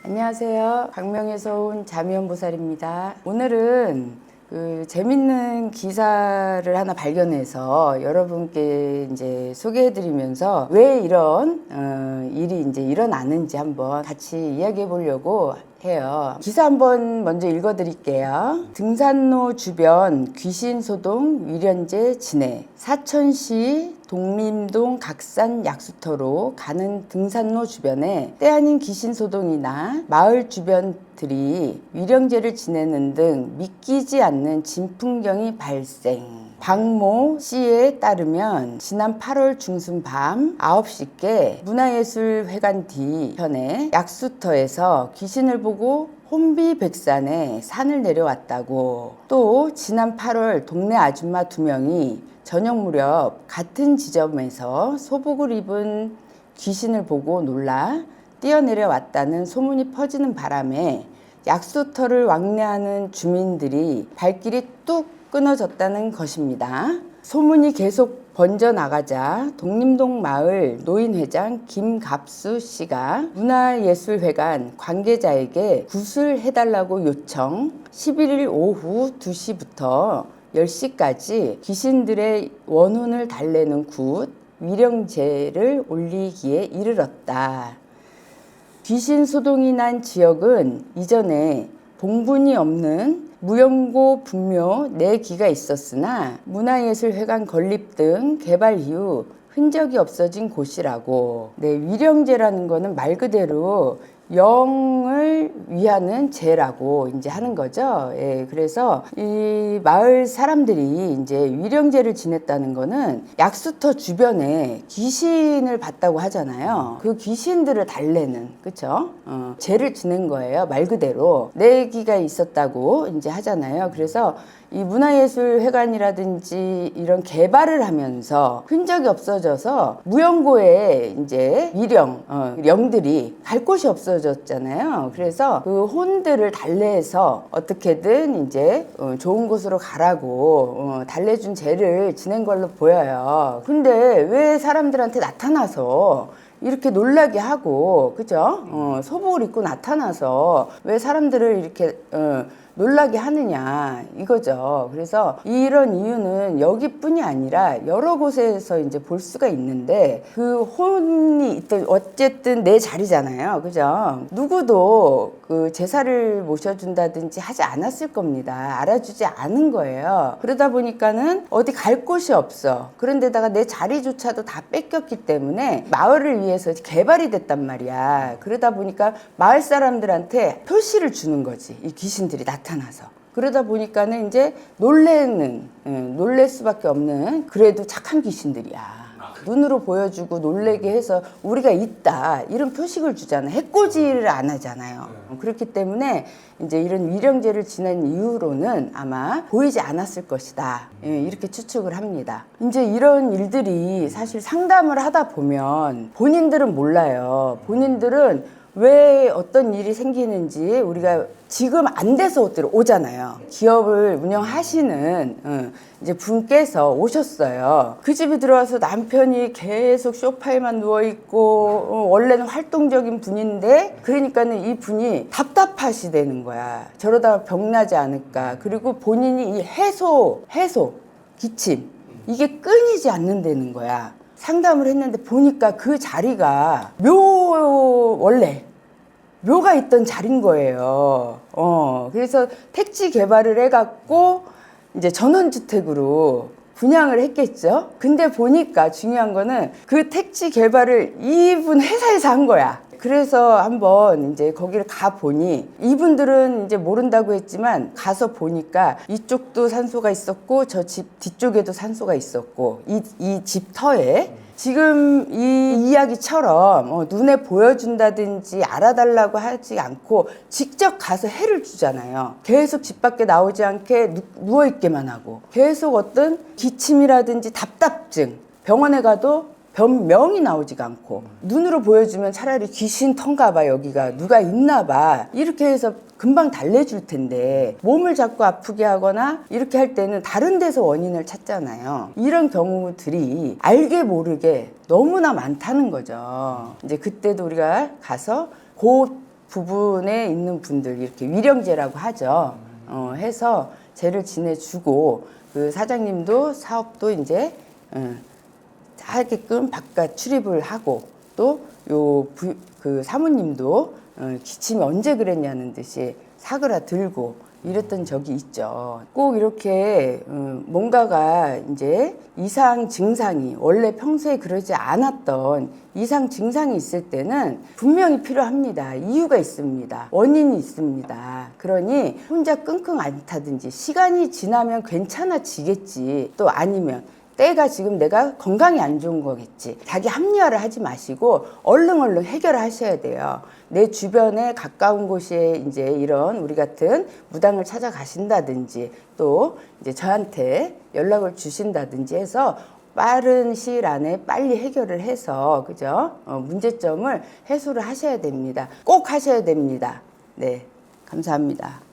안녕하세요. 광명에서 온 자미연보살입니다. 오늘은 재밌는 기사를 하나 발견해서 여러분께 이제 소개해드리면서 왜 이런 일이 이제 일어나는지 한번 같이 이야기해 보려고 해요. 기사 한번 먼저 읽어드릴게요. 등산로 주변 귀신 소동 위련제 진해. 사천시 독림동 각산 약수터로 가는 등산로 주변에 때 아닌 귀신 소동이나 마을 주변들이 위령제를 지내는 등 믿기지 않는 진풍경이 발생. 박모 씨에 따르면 지난 8월 중순 밤 9시께 문화예술회관 뒤편에 약수터에서 귀신을 보고 혼비백산에 산을 내려왔다고. 또 지난 8월 동네 아줌마 2명이 저녁 무렵 같은 지점에서 소복을 입은 귀신을 보고 놀라 뛰어내려왔다는 소문이 퍼지는 바람에 약수터를 왕래하는 주민들이 발길이 뚝 끊어졌다는 것입니다. 소문이 계속 번져나가자 독림동 마을 노인회장 김갑수 씨가 문화예술회관 관계자에게 구술해달라고 요청. 11일 오후 2시부터 10시까지 귀신들의 원혼을 달래는 굿 위령제를 올리기에 이르렀다. 귀신 소동이 난 지역은 이전에 봉분이 없는 무연고 분묘 4기가 있었으나 문화예술회관 건립 등 개발 이후 흔적이 없어진 곳이라고. 위령제라는 거는 말 그대로 영을 위하는 제라고 이제 하는 거죠. 그래서 이 마을 사람들이 이제 위령제를 지냈다는 거는 약수터 주변에 귀신을 봤다고 하잖아요. 그 귀신들을 달래는, 그쵸? 제를 지낸 거예요. 말 그대로. 4기가 있었다고 이제 하잖아요. 그래서 이 문화예술회관이라든지 이런 개발을 하면서 흔적이 없어져서 무연고에 이제 영들이 갈 곳이 없어졌잖아요. 그래서 그 혼들을 달래서 어떻게든 이제 좋은 곳으로 가라고 달래준 죄를 지낸 걸로 보여요. 근데 왜 사람들한테 나타나서 이렇게 놀라게 하고, 그죠? 소복을 입고 나타나서 왜 사람들을 이렇게 놀라게 하느냐 이거죠. 그래서 이런 이유는 여기뿐이 아니라 여러 곳에서 이제 볼 수가 있는데, 그 혼이 있던 어쨌든 내 자리잖아요. 그죠? 누구도 그 제사를 모셔준다든지 하지 않았을 겁니다. 알아주지 않은 거예요. 그러다 보니까는 어디 갈 곳이 없어. 그런데다가 내 자리조차도 다 뺏겼기 때문에 마을을 위해서 개발이 됐단 말이야. 그러다 보니까 마을 사람들한테 표시를 주는 거지. 이 귀신들이 나타나서. 그러다 보니까는 이제 놀랄 수밖에 없는, 그래도 착한 귀신들이야. 눈으로 보여주고 놀래게 해서 우리가 있다 이런 표식을 주잖아요. 해코지를 안 하잖아요. 그렇기 때문에 이제 이런 위령제를 지낸 이후로는 아마 보이지 않았을 것이다, 이렇게 추측을 합니다. 이제 이런 일들이 사실 상담을 하다 보면 본인들은 몰라요. 본인들은 왜 어떤 일이 생기는지 우리가 지금 안 돼서 오잖아요. 기업을 운영하시는 이제 분께서 오셨어요. 그 집에 들어와서 남편이 계속 소파에만 누워있고 원래는 활동적인 분인데, 그러니까는 이 분이 답답하시다는 거야. 저러다가 병나지 않을까. 그리고 본인이 이 해소 기침 이게 끊이지 않는다는 거야. 상담을 했는데 보니까 그 자리가 원래 묘가 있던 자리인 거예요. 그래서 택지 개발을 해갖고 이제 전원주택으로 분양을 했겠죠. 근데 보니까 중요한 거는 그 택지 개발을 이분 회사에서 한 거야. 그래서 한번 이제 거기를 가 보니, 이분들은 이제 모른다고 했지만 가서 보니까 이쪽도 산소가 있었고 저 집 뒤쪽에도 산소가 있었고, 이 집터에 지금 이 이야기처럼 눈에 보여준다든지 알아달라고 하지 않고 직접 가서 해를 주잖아요. 계속 집 밖에 나오지 않게 누워있게만 하고, 계속 어떤 기침이라든지 답답증, 병원에 가도 변명이 나오지가 않고, 눈으로 보여주면 차라리 귀신 턴가 봐, 여기가 누가 있나 봐, 이렇게 해서 금방 달래줄 텐데, 몸을 자꾸 아프게 하거나 이렇게 할 때는 다른 데서 원인을 찾잖아요. 이런 경우들이 알게 모르게 너무나 많다는 거죠. 이제 그때도 우리가 가서 그 부분에 있는 분들 이렇게 위령제라고 하죠. 해서 제를 지내주고 그 사장님도 사업도 이제 하게끔 바깥 출입을 하고 또 그 사모님도 기침이 언제 그랬냐는 듯이 사그라들고 이랬던 적이 있죠. 꼭 이렇게 뭔가가 이제 이상 증상이 원래 평소에 그러지 않았던 이상 증상이 있을 때는 분명히 필요합니다. 이유가 있습니다. 원인이 있습니다. 그러니 혼자 끙끙 앓다든지 시간이 지나면 괜찮아지겠지 또 아니면 때가 지금 내가 건강이 안 좋은 거겠지. 자기 합리화를 하지 마시고 얼른 해결하셔야 돼요. 내 주변에 가까운 곳에 이제 이런 우리 같은 무당을 찾아가신다든지 또 이제 저한테 연락을 주신다든지 해서 빠른 시일 안에 빨리 해결을 해서 그죠? 문제점을 해소를 하셔야 됩니다. 꼭 하셔야 됩니다. 네, 감사합니다.